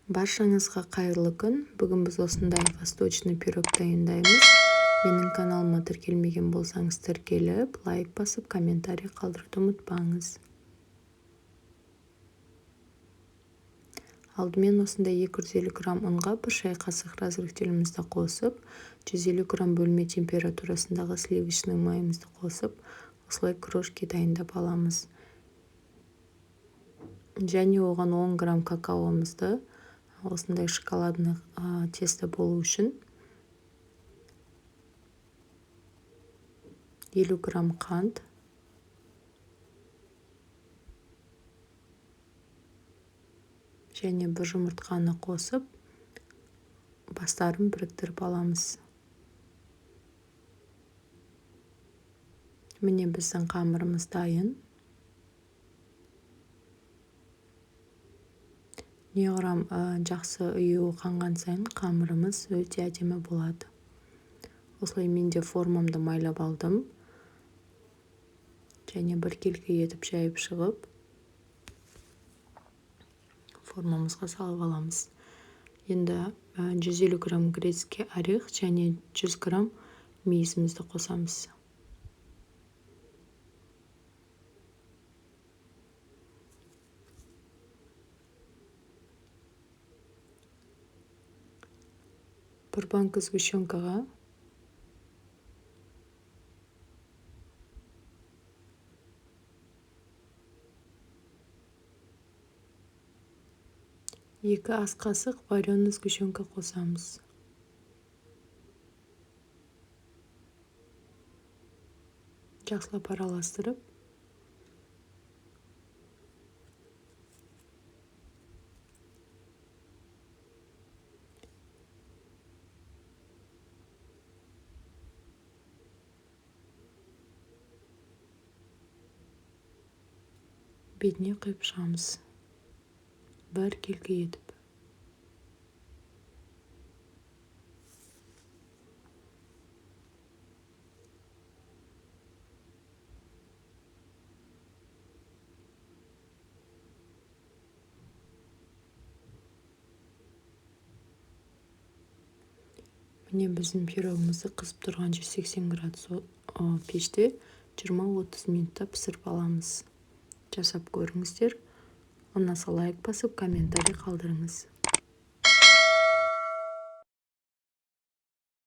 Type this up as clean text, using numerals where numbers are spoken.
Баршаңызға қайырлы күн. Бүгін біз осындай восточный пирог дайындаймыз. Менің каналыма тіркелмеген болсаңыз тіркеліп, лайк басып, комментарий қалдыруды ұмытпаңыз. Алдымен осындай 250 грамм ұнға 1 шай қасық разрыхтелімізді қосып, 150 грамм бөлме температурасындағы сливочный майымызды қосып, осылай крошки дайындап аламыз. Және оған 10 грамм какаомызды осындай шоколадный тесто болу үшін 50 грамм қант, және бір жұмыртқаны қосып, бастарын біріктіріп аламыз. Міне біздің қамырымыз дайын. Неғұрам жақсы ұюы қанған сайын қамырымыз өте әдемі болады. Осылай мен де формамды майлап алдым. Және біркелкі етіп жайып шығып, формамызға салып аламыз. Енді 150 грамм грецкий орех және 100 грамм мейізімізді қосамыз. Бір банка сгущенкаға 2 ас қасық вареный сгущенка қосамыз. Жақсылап араластырып, бетіне құйып шығамыз. Біркелкі етіп. Міне біздің пирогымызды қызып тұрған 180 градус пеште 20-30 минутта пісіріп аламыз. Жасап көріңіздер. Ұнаса лайк басып, комментарий қалдырыңыз.